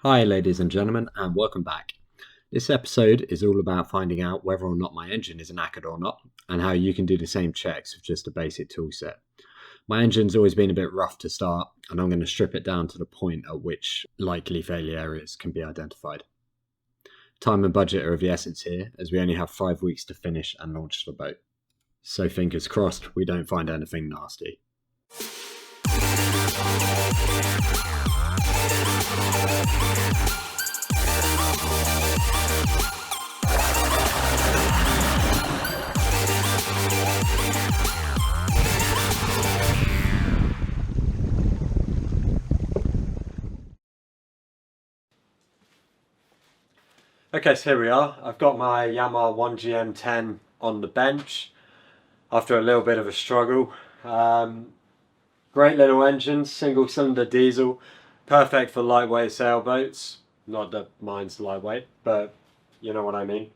Hi ladies and gentlemen, and welcome back. This episode is all about finding out whether or not my engine is knackered or not, and how you can do the same checks with just a basic tool set. My engine's always been a bit rough to start, and I'm going to strip it down to the point at which likely failure areas can be identified. Time and budget are of the essence here, as we only have 5 weeks to finish and launch the boat. So fingers crossed we don't find anything nasty. Okay, so here we are. I've got my Yanmar 1GM10 on the bench after a little bit of a struggle. Great little engine, single cylinder diesel, perfect for lightweight sailboats. Not that mine's lightweight, but you know what I mean.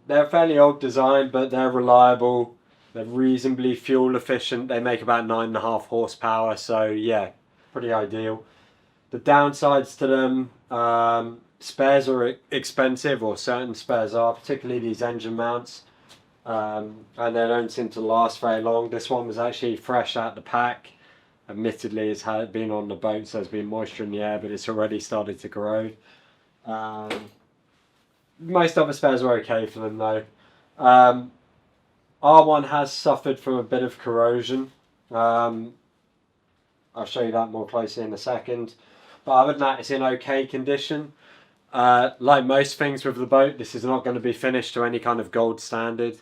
They're fairly old design, but they're reliable. They're reasonably fuel efficient. They make about 9.5 horsepower, so yeah, pretty ideal. The downsides to them, spares are expensive, or certain spares are, particularly these engine mounts, and they don't seem to last very long. This one was actually fresh out the pack. Admittedly, it's had been on the boat, so there's been moisture in the air, but it's already started to corrode. Most other spares were okay for them though. R1 has suffered from a bit of corrosion. I'll show you that more closely in a second. But other than that, it's in okay condition. Like most things with the boat, this is not going to be finished to any kind of gold standard.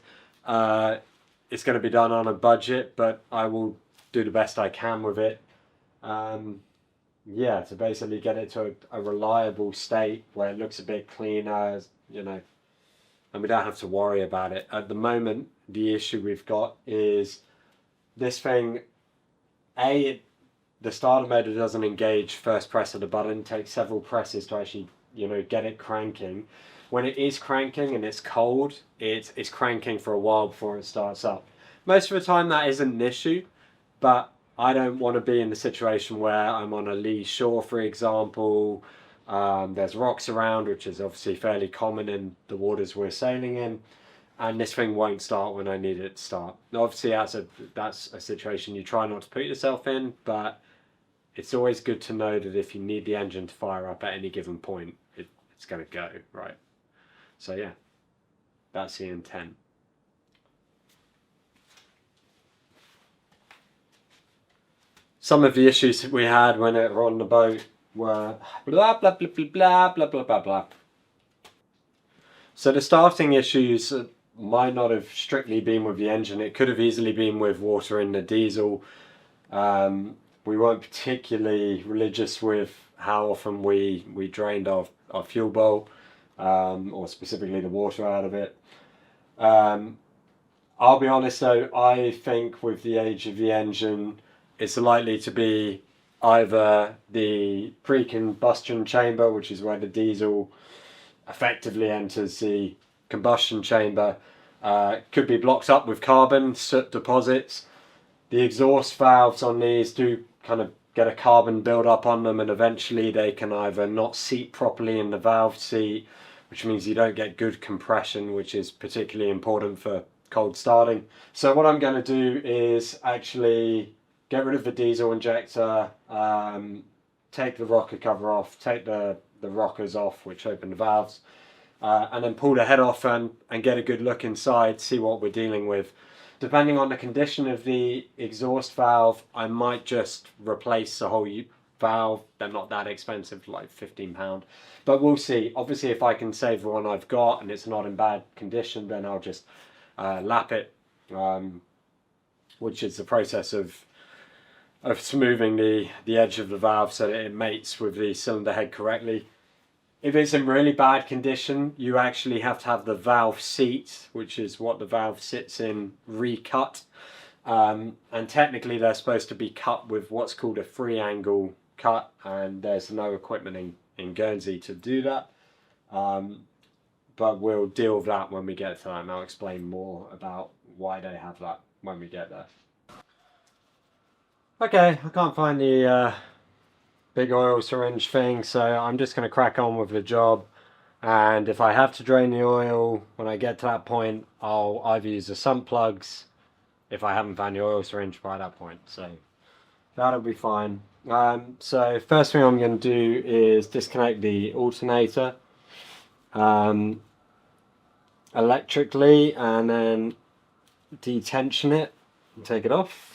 It's going to be done on a budget, but I will do the best I can with it. Yeah, to basically get it to a reliable state where it looks a bit cleaner, you know, and we don't have to worry about it. At the moment, the issue we've got is this thing, the starter motor doesn't engage first press of the button. It takes several presses to actually, get it cranking. When it is cranking and it's cold, it's cranking for a while before it starts up. Most of the time that isn't an issue, but I don't want to be in the situation where I'm on a lee shore, for example. There's rocks around, which is obviously fairly common in the waters we're sailing in, and this thing won't start when I need it to start. Obviously, that's a situation you try not to put yourself in, but it's always good to know that if you need the engine to fire up at any given point, it's going to go, right? So yeah, that's the intent. Some of the issues we had when we were on the boat were blah blah blah blah blah blah blah blah blah. So the starting issues might not have strictly been with the engine. It could have easily been with water in the diesel. We weren't particularly religious with how often we drained our fuel bowl, or specifically the water out of it. I'll be honest though, I think with the age of the engine, it's likely to be either the pre-combustion chamber, which is where the diesel effectively enters the combustion chamber, could be blocked up with carbon, soot deposits. The exhaust valves on these do kind of get a carbon build-up on them, and eventually they can either not seat properly in the valve seat, which means you don't get good compression, which is particularly important for cold starting. So what I'm going to do is actually get rid of the diesel injector, take the rocker cover off, take the rockers off which open the valves, and then pull the head off and get a good look inside, see what we're dealing with. Depending on the condition of the exhaust valve, I might just replace the whole valve. They're not that expensive, like £15, but we'll see. Obviously, if I can save the one I've got and it's not in bad condition, then I'll just lap it, which is the process of smoothing the edge of the valve so that it mates with the cylinder head correctly. If it's in really bad condition, you actually have to have the valve seat, which is what the valve sits in, recut. And technically they're supposed to be cut with what's called a free angle cut, and there's no equipment in Guernsey to do that. But we'll deal with that when we get to that, and I'll explain more about why they have that when we get there. Okay, I can't find the big oil syringe thing, so I'm just going to crack on with the job. And if I have to drain the oil when I get to that point, I'll either use the sump plugs if I haven't found the oil syringe by that point. So that'll be fine. So first thing I'm going to do is disconnect the alternator electrically, and then detension it and take it off.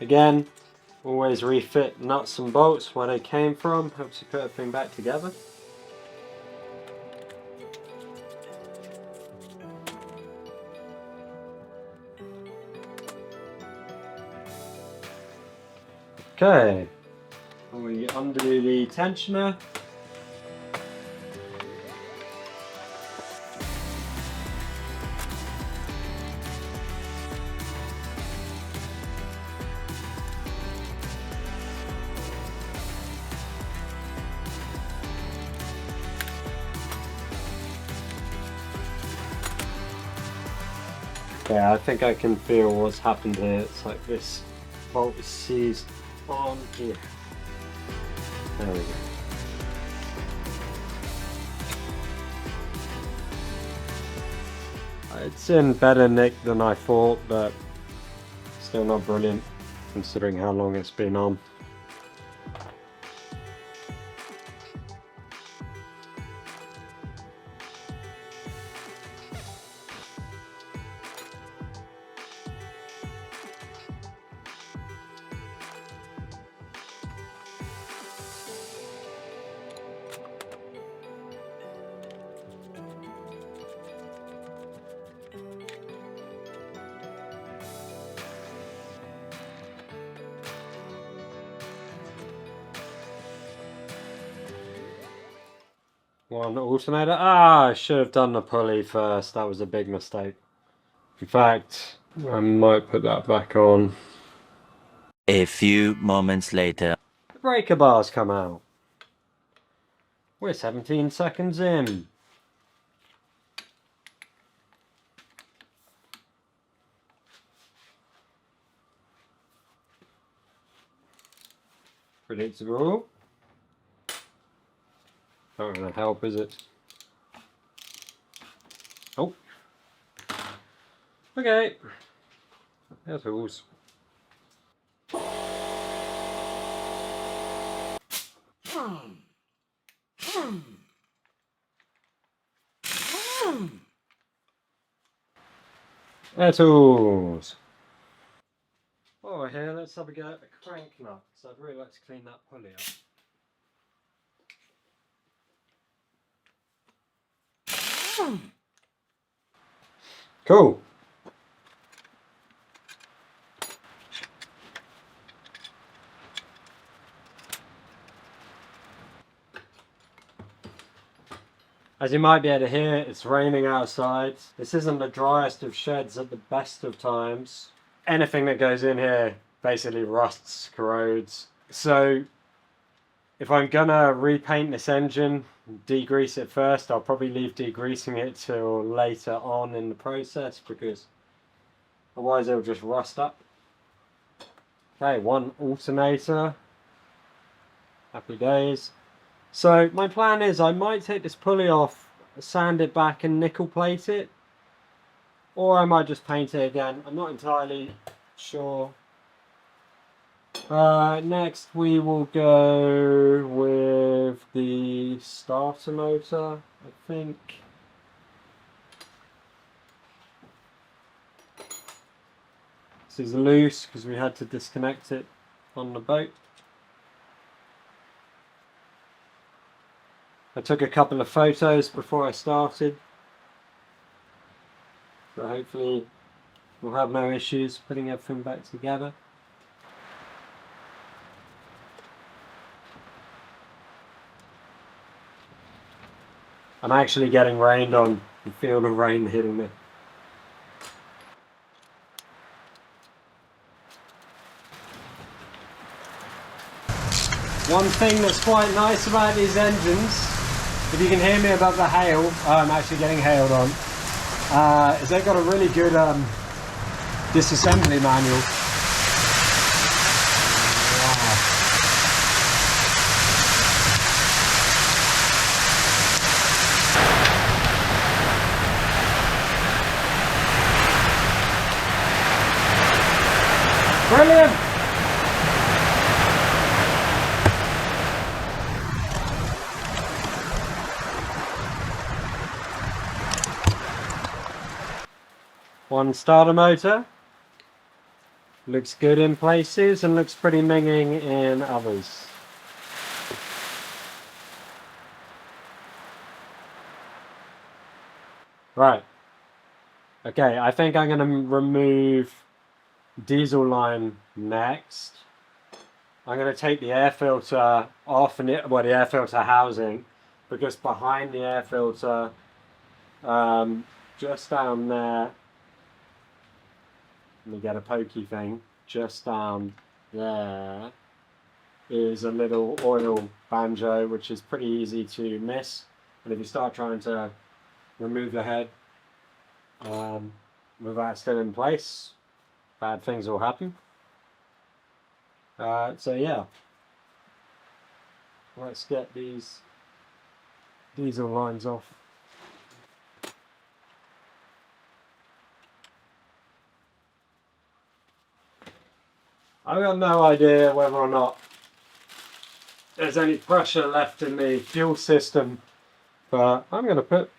Again, always refit nuts and bolts where they came from, helps you put everything back together. Okay, we undo the tensioner. Yeah, I think I can feel what's happened here. It's like this bolt is seized on here. There we go. It's in better nick than I thought, but still not brilliant considering how long it's been on. One alternator. I should have done the pulley first. That was a big mistake. In fact, I might put that back on. A few moments later. The breaker bars come out. We're 17 seconds in. Predictable. Not going to help, is it? Oh. Okay. That's tools. Air tools. Oh, here, let's have a go at the crank nut. So I'd really like to clean that pulley up. Cool. As you might be able to hear, it's raining outside. This isn't the driest of sheds at the best of times. Anything that goes in here basically rusts, corrodes. So if I'm gonna repaint this engine, degrease it first, I'll probably leave degreasing it till later on in the process because otherwise it'll just rust up. Okay, one alternator. Happy days. So my plan is I might take this pulley off, sand it back and nickel plate it, or I might just paint it again. I'm not entirely sure. Next we will go with the starter motor, I think. This is loose because we had to disconnect it on the boat. I took a couple of photos before I started, so hopefully we'll have no issues putting everything back together. I'm actually getting rained on. You feel the rain hitting me. One thing that's quite nice about these engines, if you can hear me above the hail, I'm actually getting hailed on, is they've got a really good disassembly manual. Brilliant! One starter motor. Looks good in places and looks pretty minging in others. Right. Okay, I think I'm going to remove diesel line next. I'm going to take the air filter off, and the air filter housing, because behind the air filter, just down there, let me get a pokey thing, just down there is a little oil banjo, which is pretty easy to miss. And if you start trying to remove the head with that still in place, bad things will happen. So yeah, let's get these diesel lines off. I've got no idea whether or not there's any pressure left in the fuel system, but I'm going to put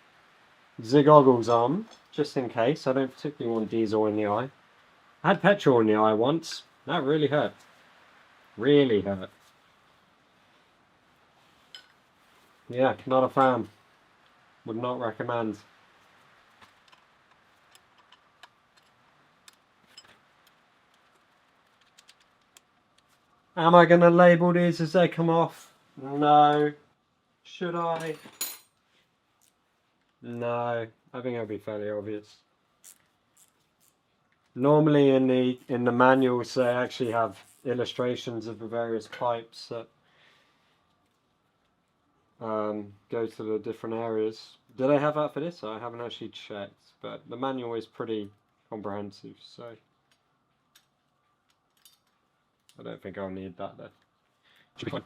the goggles on just in case. I don't particularly want diesel in the eye. I had petrol in the eye once. That really hurt. Really hurt. Yeah, not a fan. Would not recommend. Am I going to label these as they come off? No. Should I? No. I think it'll be fairly obvious. Normally in the manuals they actually have illustrations of the various pipes that go to the different areas. Did I have that for this? I haven't actually checked, but the manual is pretty comprehensive, so I don't think I'll need that though. Should be fine.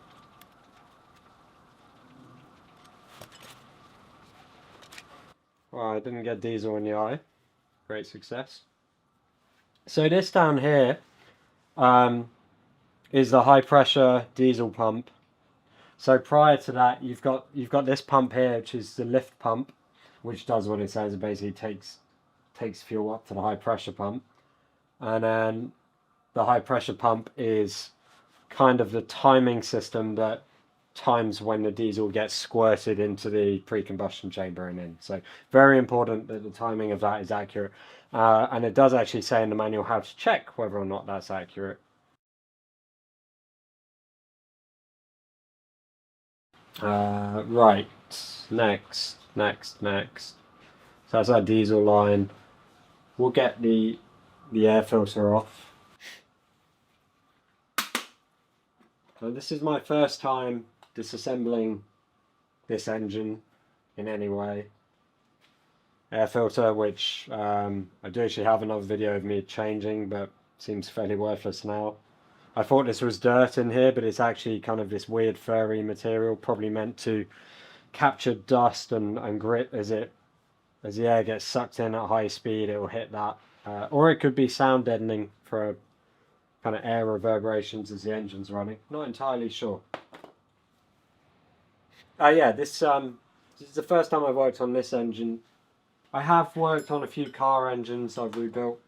Well, I didn't get diesel in the eye. Great success. So this down here is the high pressure diesel pump. So prior to that, you've got this pump here, which is the lift pump, which does what it says. It basically takes fuel up to the high pressure pump, and then the high pressure pump is kind of the timing system that times when the diesel gets squirted into the pre-combustion chamber and in. So very important that the timing of that is accurate, and it does actually say in the manual how to check whether or not that's accurate. Right, next. So that's our diesel line. We'll get the air filter off. So this is my first time disassembling this engine in any way. Air filter, which I do actually have another video of me changing, but seems fairly worthless now. I thought this was dirt in here, but it's actually kind of this weird furry material, probably meant to capture dust and grit as the air gets sucked in at high speed. It will hit that, or it could be sound deadening for kind of air reverberations as the engine's running. Not entirely sure. Yeah, this is the first time I've worked on this engine. I have worked on a few car engines I've rebuilt.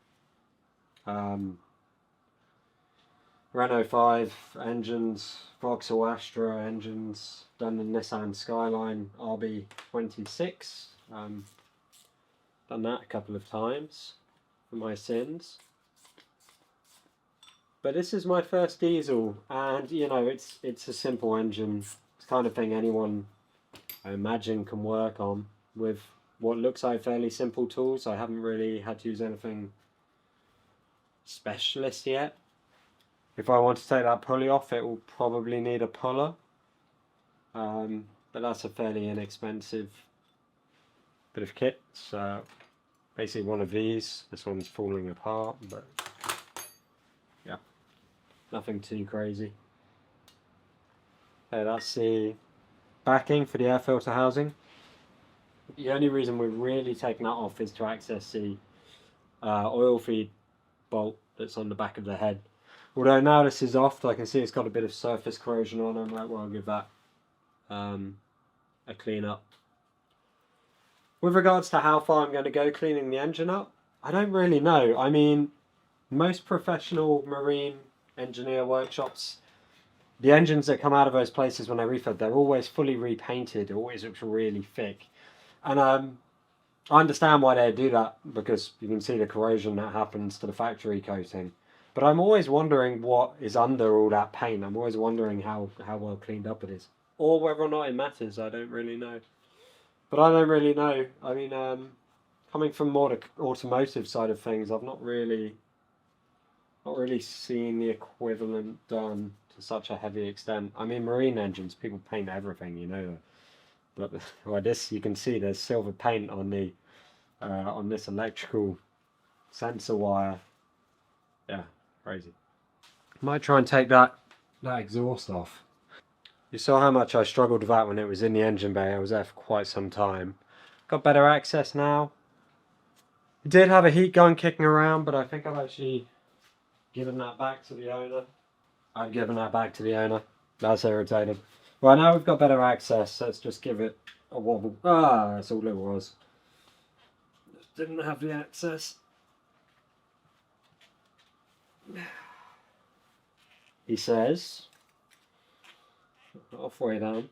Renault 5 engines, Vauxhall Astra engines, done the Nissan Skyline RB26. Done that a couple of times for my sins. But this is my first diesel, and you know, it's a simple engine. It's the kind of thing anyone, I imagine, can work on with what looks like fairly simple tools. I haven't really had to use anything specialist yet. If I want to take that pulley off, it will probably need a puller. But that's a fairly inexpensive bit of kit. So basically one of these. This one's falling apart, but yeah, nothing too crazy. Okay, that's the backing for the air filter housing. The only reason we're really taking that off is to access the oil feed bolt that's on the back of the head. Although now this is off, I can see it's got a bit of surface corrosion on it. I might well give that a clean up. With regards to how far I'm going to go cleaning the engine up, I don't really know. I mean, most professional marine engineer workshops, the engines that come out of those places when they refurb, they're always fully repainted. It always looks really thick. And I understand why they do that, because you can see the corrosion that happens to the factory coating. But I'm always wondering what is under all that paint. I'm always wondering how well cleaned up it is. Or whether or not it matters, I don't really know. But I don't really know. I mean, coming from more the automotive side of things, I've not really seen the equivalent done to such a heavy extent. I mean, marine engines, people paint everything, you know. But well, this, you can see there's silver paint on the on this electrical sensor wire. Yeah, crazy. Might try and take that exhaust off. You saw how much I struggled with that when it was in the engine bay. I was there for quite some time. Got better access now. I did have a heat gun kicking around, but I think I've actually given that back to the owner. I've given that back to the owner. That's irritating. Right, now we've got better access. Let's just give it a wobble. Ah, that's all it was. Just didn't have the access. He says, halfway down.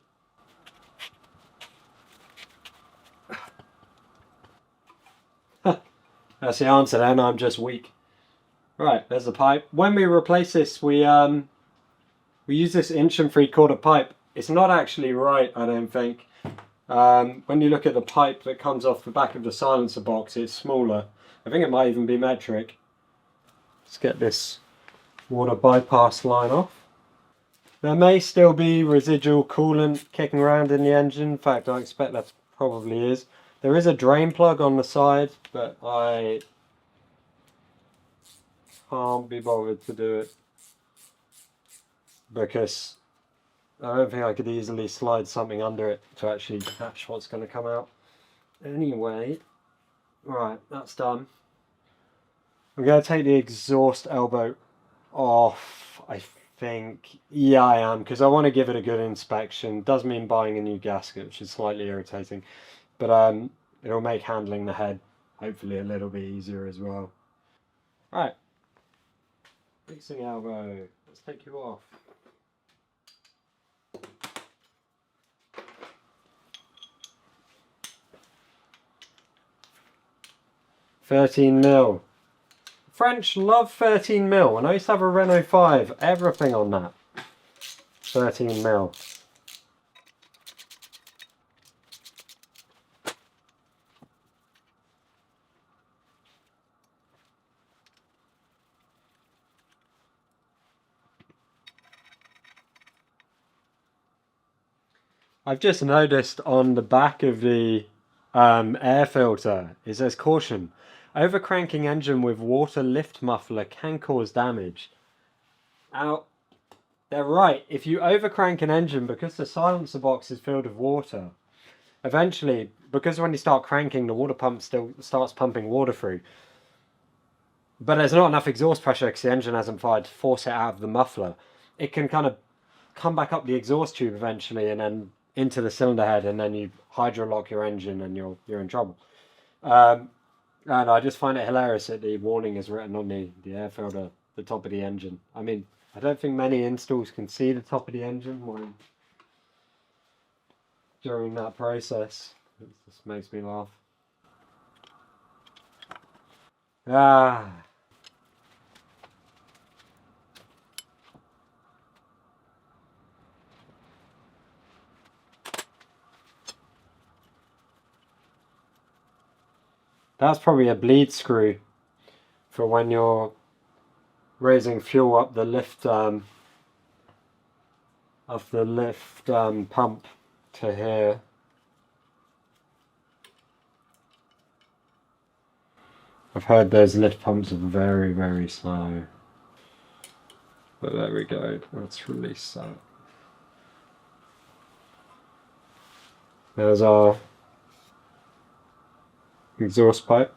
That's the answer then, I'm just weak. Right, there's the pipe. When we replace this, we use this 1.75" pipe. It's not actually right, I don't think. When you look at the pipe that comes off the back of the silencer box, it's smaller. I think it might even be metric. Let's get this water bypass line off. There may still be residual coolant kicking around in the engine. In fact, I expect that probably is. There is a drain plug on the side, but I can't be bothered to do it because I don't think I could easily slide something under it to actually catch what's going to come out. Anyway, right, that's done. I'm going to take the exhaust elbow off, I think. Yeah, I am, because I want to give it a good inspection. Does mean buying a new gasket, which is slightly irritating. But it'll make handling the head hopefully a little bit easier as well. Right. Fixing elbow. Let's take you off. $13mm. French love 13mm. When I used to have a Renault 5, everything on that. 13mm. I've just noticed on the back of the air filter, it says caution. Overcranking engine with water lift muffler can cause damage. Now, they're right. If you overcrank an engine, because the silencer box is filled with water, eventually, because when you start cranking, the water pump still starts pumping water through. But there's not enough exhaust pressure because the engine hasn't fired to force it out of the muffler. It can kind of come back up the exhaust tube eventually and then into the cylinder head, and then you hydrolock your engine and you're in trouble. And I just find it hilarious that the warning is written on the air filter, the top of the engine. I mean, I don't think many installs can see the top of the engine during that process. It just makes me laugh. Ah. That's probably a bleed screw for when you're raising fuel up the lift pump to here. I've heard those lift pumps are very, very slow. But there we go, let's release that. There's our exhaust pipe.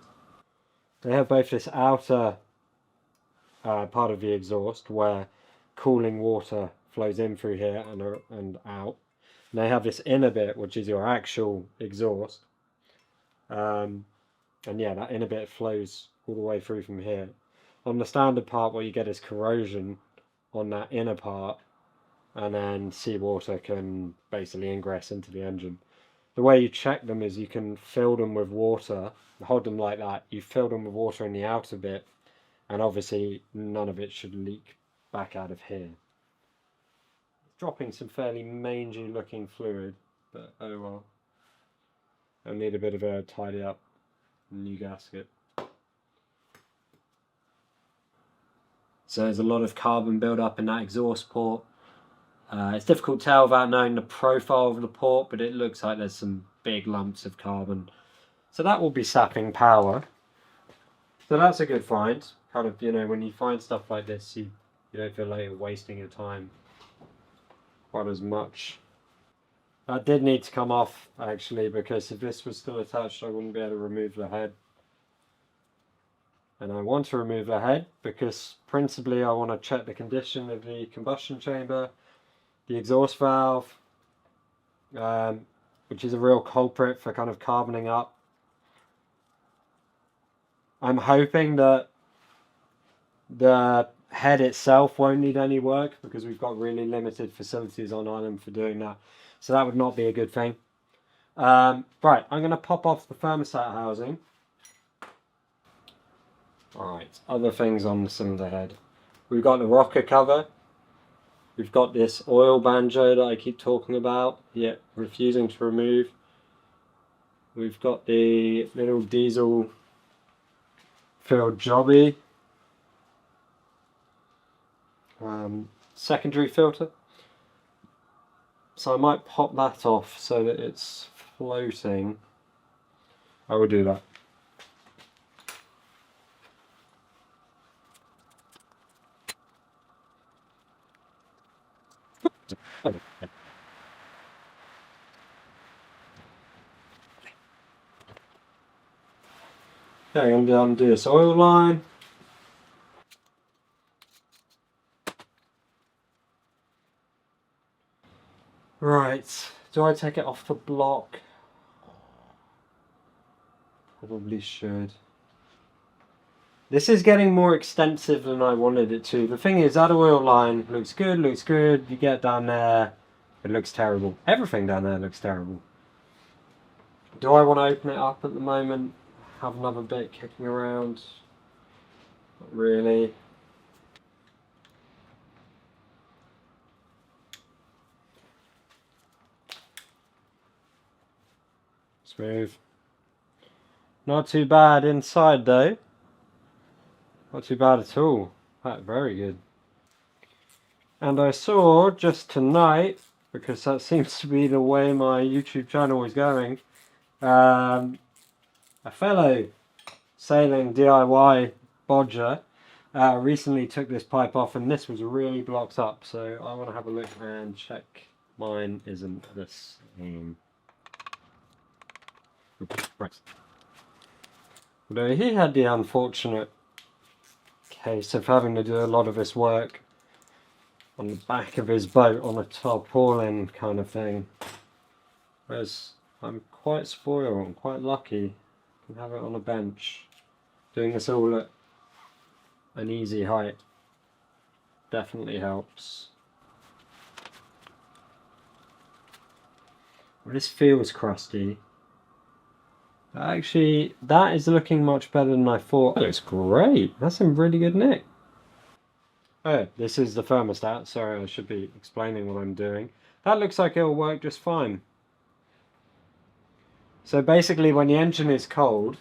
They have both this outer part of the exhaust where cooling water flows in through here and out. And they have this inner bit, which is your actual exhaust. And yeah, that inner bit flows all the way through from here. On the standard part, what you get is corrosion on that inner part, and then seawater can basically ingress into the engine. The way you check them is you can fill them with water, hold them like that, you fill them with water in the outer bit, and obviously none of it should leak back out of here. Dropping some fairly mangy looking fluid, but oh well. I'll need a bit of a tidy up, new gasket. So there's a lot of carbon build up in that exhaust port. It's difficult to tell without knowing the profile of the port, but it looks like there's some big lumps of carbon. So that will be sapping power. So that's a good find. Kind of, you know, when you find stuff like this, you don't feel like you're wasting your time quite as much. That did need to come off, actually, because if this was still attached, I wouldn't be able to remove the head. And I want to remove the head because principally I want to check the condition of the combustion chamber, the exhaust valve, which is a real culprit for kind of carboning up. I'm hoping that the head itself won't need any work because we've got really limited facilities on island for doing that. So that would not be a good thing. Right, I'm going to pop off the thermostat housing. Alright, other things on the cylinder head. We've got the rocker cover. We've got this oil banjo that I keep talking about, yet refusing to remove. We've got the little diesel filled jobby. Secondary filter. So I might pop that off so that it's floating. I will do that. Okay, I'm going to undo this oil line. Right, do I take it off the block? Probably should. This is getting more extensive than I wanted it to. The thing is, that oil line looks good. You get down there, it looks terrible. Everything down there looks terrible. Do I want to open it up at the moment? Have another bit kicking around? Not really. Smooth. Not too bad inside though. Not too bad at all. That's very good. And I saw just tonight, because that seems to be the way my YouTube channel is going, a fellow sailing DIY bodger recently took this pipe off and this was really blocked up, so I want to have a look and check mine isn't the same. Right. Although he had the unfortunate case of having to do a lot of this work on the back of his boat on a tarpaulin kind of thing, whereas I'm quite spoiled, I'm quite lucky. I can have it on a bench. Doing this all at an easy height definitely helps. Well, this feels crusty. Actually, that is looking much better than I thought. That looks great. That's in really good nick. Oh, this is the thermostat. Sorry, I should be explaining what I'm doing. That looks like it'll work just fine. So basically, when the engine is cold,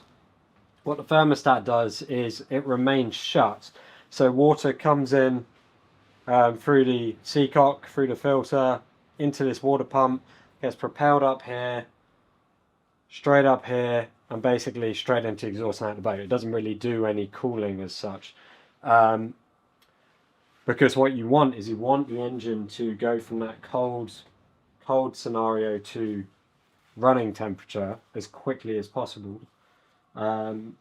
what the thermostat does is it remains shut. So water comes in through the seacock, through the filter, into this water pump, gets propelled up here, straight up here, and basically straight into exhaust and out the boat. It doesn't really do any cooling as such. Because what you want is you want the engine to go from that cold scenario to running temperature as quickly as possible. And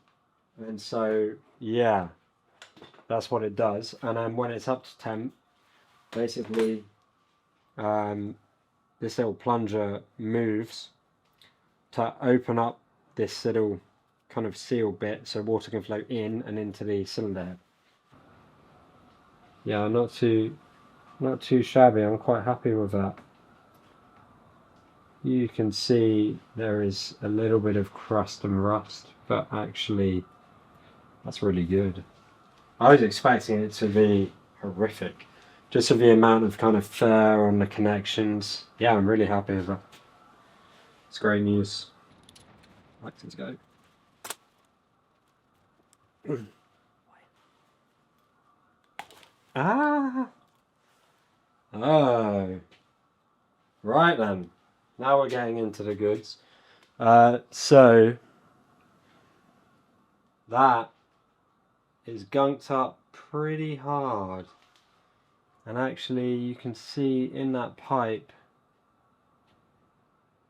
so, yeah, that's what it does. And then when it's up to temp, basically this little plunger moves to open up this little kind of seal bit so water can flow in and into the cylinder head. Yeah, not too shabby. I'm quite happy with that. You can see there is a little bit of crust and rust, but actually that's really good. I was expecting it to be horrific, just with the amount of kind of fur on the connections. Yeah, I'm really happy with that. It's great news. Right, let's go. Ah! Oh. Right then. Now we're getting into the goods. So that is gunked up pretty hard. And actually you can see in that pipe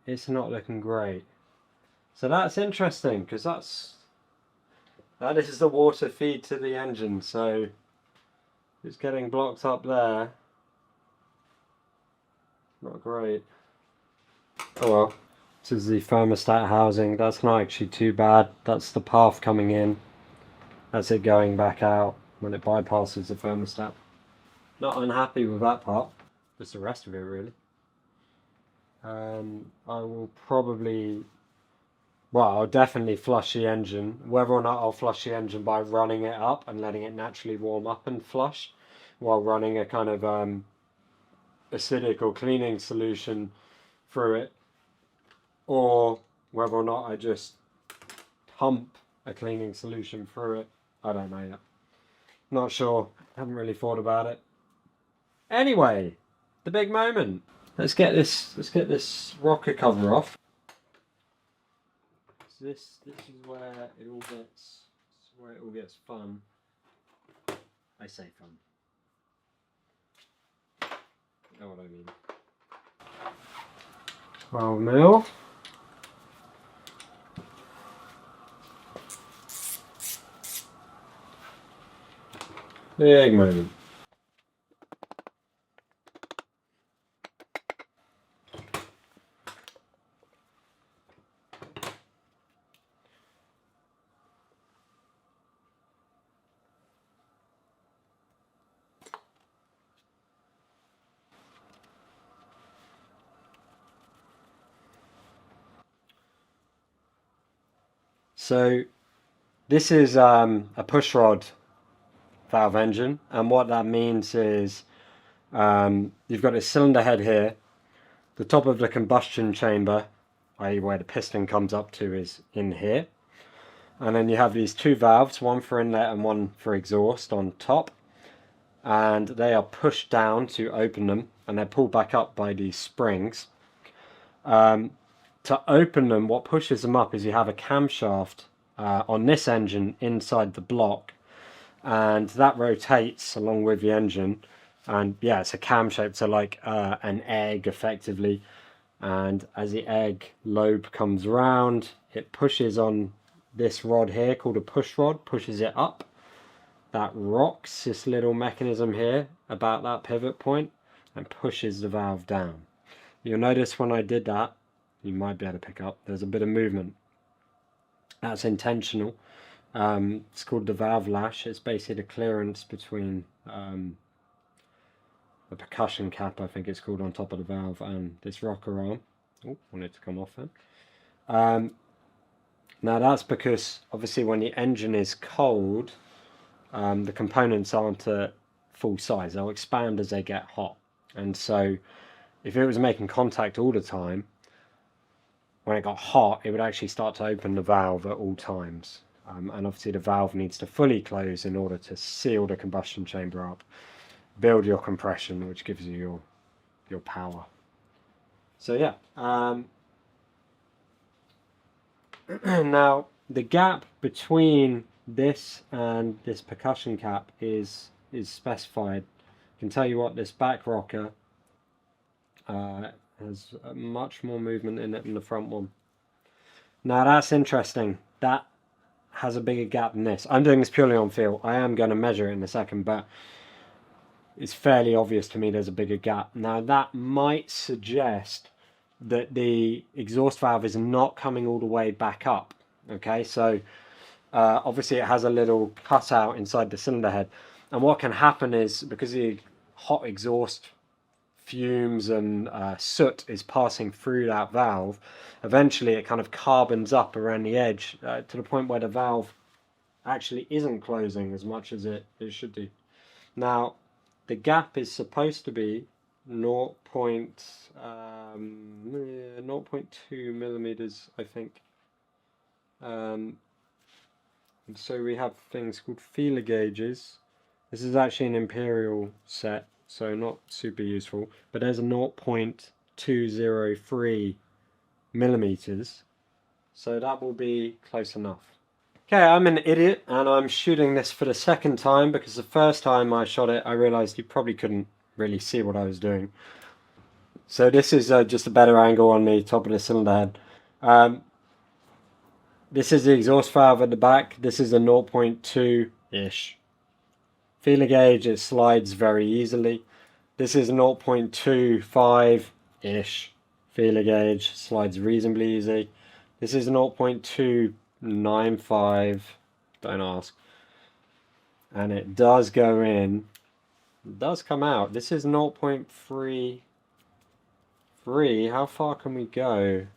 it's not looking great. So that's interesting because that is the water feed to the engine, so it's getting blocked up there. Not great. Oh well. This is the thermostat housing. That's not actually too bad. That's the path coming in. That's it going back out when it bypasses the thermostat. Not unhappy with that part. Just the rest of it really. I will probably... Well, I'll definitely flush the engine. Whether or not I'll flush the engine by running it up and letting it naturally warm up and flush, while running a kind of acidic or cleaning solution through it, or whether or not I just pump a cleaning solution through it, I don't know yet. Not sure. Haven't really thought about it. Anyway, the big moment. Let's get this rocker cover off. This is where it all gets fun. I say fun. You know what I mean. 12 mil. Big moment. So this is a pushrod valve engine, and what that means is you've got a cylinder head here. The top of the combustion chamber, i.e. where the piston comes up to, is in here. And then you have these two valves, one for inlet and one for exhaust on top. And they are pushed down to open them, and they're pulled back up by these springs. To open them, what pushes them up is you have a camshaft on this engine inside the block, and that rotates along with the engine. And yeah, it's a cam shape, so like an egg effectively. And as the egg lobe comes round, it pushes on this rod here called a push rod, pushes it up. That rocks this little mechanism here about that pivot point and pushes the valve down. You'll notice when I did that, you might be able to pick up, there's a bit of movement. That's intentional. It's called the valve lash. It's basically the clearance between the percussion cap, I think it's called, on top of the valve and this rocker arm. Oh, wanted to come off then. Now that's because obviously when the engine is cold, the components aren't at full size. They'll expand as they get hot. And so if it was making contact all the time, when it got hot, it would actually start to open the valve at all times. and obviously the valve needs to fully close in order to seal the combustion chamber up, build your compression, which gives you your power. So yeah, now the gap between this and this percussion cap is specified. I can tell you what, this back rocker has much more movement in it than the front one. Now that's interesting. That has a bigger gap than this. I'm doing this purely on feel. I am going to measure it in a second, but it's fairly obvious to me there's a bigger gap. Now that might suggest that the exhaust valve is not coming all the way back up. Okay, so obviously it has a little cutout inside the cylinder head, and what can happen is, because the hot exhaust fumes and soot is passing through that valve, eventually it kind of carbons up around the edge to the point where the valve actually isn't closing as much as it should do. Now the gap is supposed to be 0.2 millimeters, I think. And so we have things called feeler gauges. This is actually an imperial set, so not super useful, but there's a 0.203 millimeters, so that will be close enough. Okay, I'm an idiot and I'm shooting this for the second time, because the first time I shot it I realized you probably couldn't really see what I was doing. So this is just a better angle on the top of the cylinder head. This is the exhaust valve at the back. This is a 0.2-ish. Feeler gauge, it slides very easily. This is 0.25-ish. Feeler gauge, slides reasonably easy. This is 0.295, don't ask. And it does go in, it does come out. This is 0.33. How far can we go?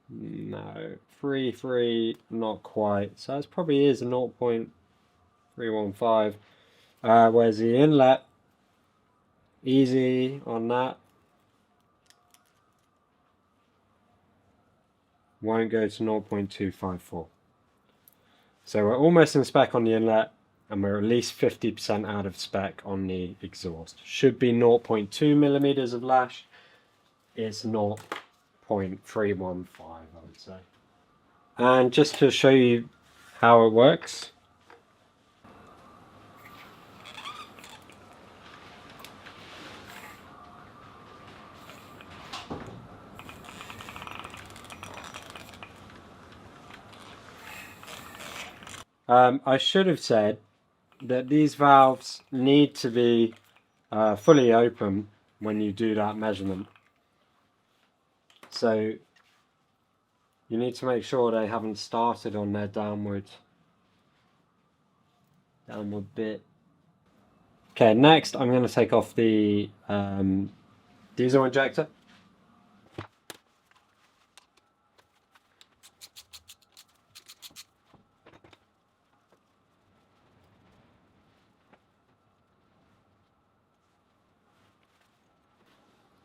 No, 3, not quite. So that probably is a 0.315. Where's the inlet? Easy on that. Won't go to 0.254. So we're almost in spec on the inlet, and we're at least 50% out of spec on the exhaust. Should be 0.2 millimeters of lash. It's 0.315, I would say. And just to show you how it works, I should have said that these valves need to be fully open when you do that measurement. So you need to make sure they haven't started on their downward bit. Okay, next I'm going to take off the diesel injector.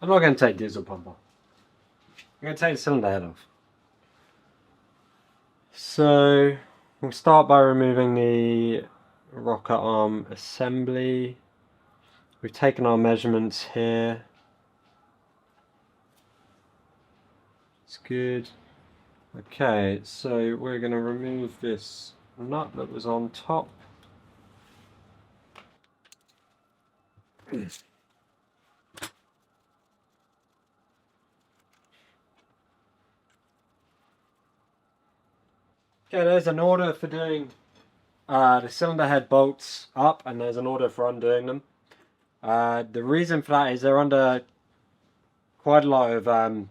I'm not going to take diesel pump off. I'm going to take the cylinder head off. So we'll start by removing the rocker arm assembly. We've taken our measurements here. It's good. Okay, so we're going to remove this nut that was on top. Okay, there's an order for doing the cylinder head bolts up, and there's an order for undoing them. The reason for that is they're under quite a lot of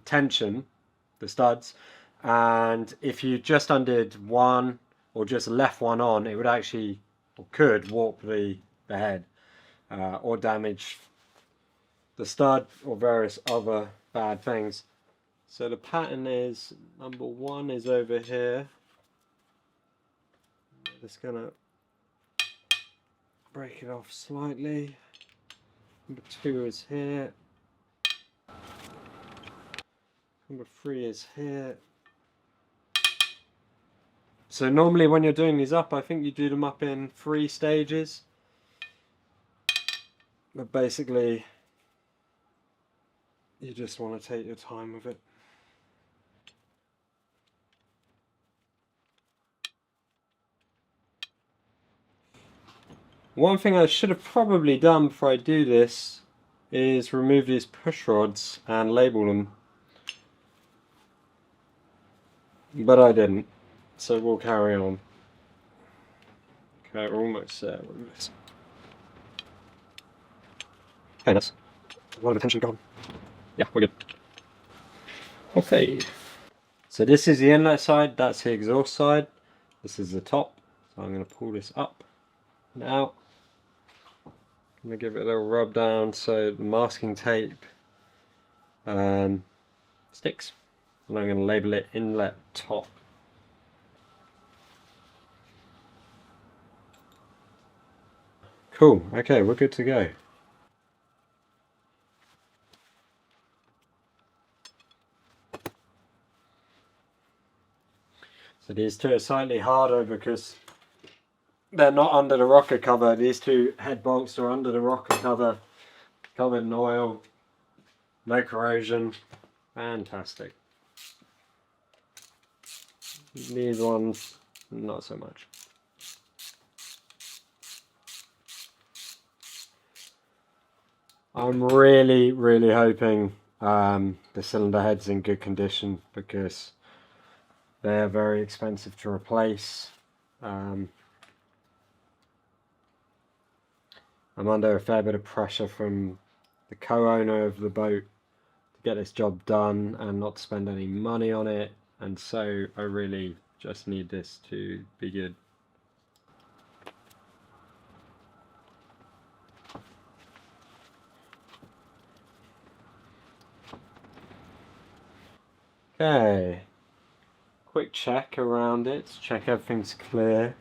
tension, the studs, and if you just undid one or just left one on, it would actually, or could, warp the head or damage the stud or various other bad things. So the pattern is, number 1 is over here. Just gonna break it off slightly. Number 2 is here. Number 3 is here. So normally when you're doing these up, I think you do them up in 3 stages. But basically, you just want to take your time with it. One thing I should have probably done before I do this is remove these push rods and label them. But I didn't, so we'll carry on. Okay, we're almost there with this. Okay, that's a lot of attention gone. Yeah, we're good. Okay. So this is the inlet side, that's the exhaust side. This is the top. So I'm going to pull this up and out. I'm going to give it a little rub down so the masking tape sticks. And I'm going to label it inlet top. Cool, okay, we're good to go. So these two are slightly harder because they're not under the rocker cover. These two head bolts are under the rocker cover, covered in oil, no corrosion, fantastic. These ones, not so much. I'm really hoping the cylinder head's in good condition because they're very expensive to replace. I'm under a fair bit of pressure from the co-owner of the boat to get this job done and not to spend any money on it, and so I really just need this to be good. Okay, quick check around it, check everything's clear.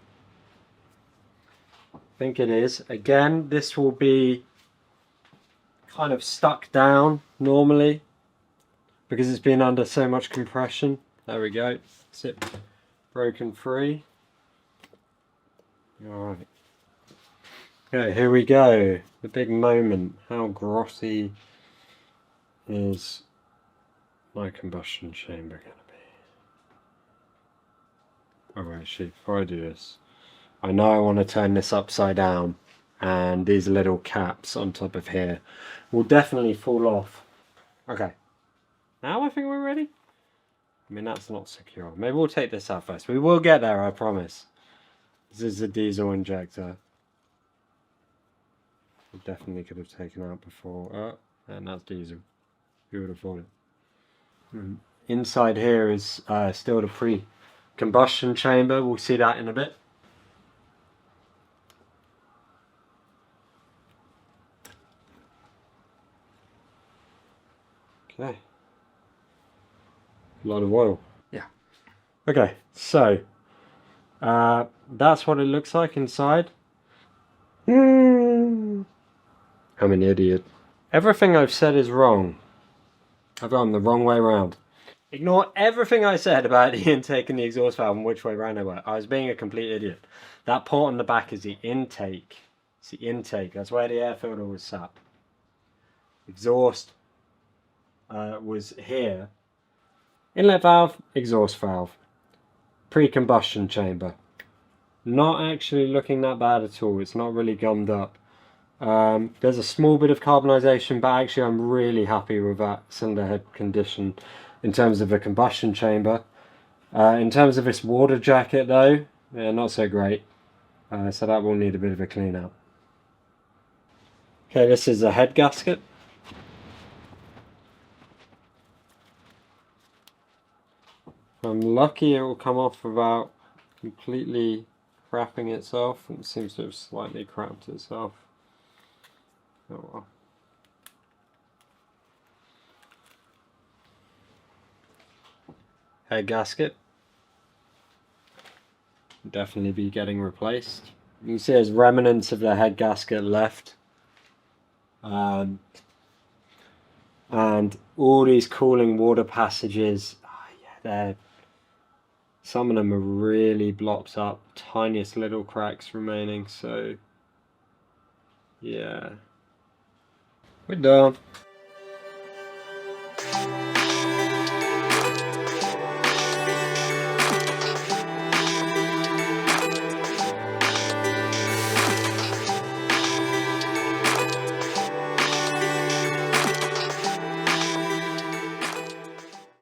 I think it is. Again, this will be kind of stuck down normally because it's been under so much compression. There we go, zip broken free. Alright. Okay, here we go. The big moment. How grotty is my combustion chamber going to be? Oh, actually, before I do this, I know I want to turn this upside down, and these little caps on top of here will definitely fall off. Okay, now I think we're ready. I mean, that's not secure. Maybe we'll take this out first. We will get there, I promise. This is a diesel injector. We definitely could have taken out before. And that's diesel. Who would have thought it? Inside here is still the pre-combustion chamber. We'll see that in a bit. Okay. A lot of oil. Yeah. Okay, so that's what it looks like inside. I'm an idiot. Everything I've said is wrong. I've gone the wrong way around. Ignore everything I said about the intake and the exhaust valve and which way round they were. I was being a complete idiot. That port on the back is the intake. It's the intake. That's where the air filter was sat. Exhaust was here. Inlet valve, exhaust valve. Pre-combustion chamber. Not actually looking that bad at all. It's not really gummed up. There's a small bit of carbonisation, but actually I'm really happy with that cylinder head condition in terms of the combustion chamber. In terms of this water jacket though, yeah, not so great. So that will need a bit of a clean out. Okay, this is a head gasket. If I'm lucky it will come off without completely crapping itself. It seems to have slightly crapped itself. Oh well. Head gasket. Definitely be getting replaced. You can see there's remnants of the head gasket left. And all these cooling water passages, yeah, Some of them are really blocked up, tiniest little cracks remaining, so yeah. We're done.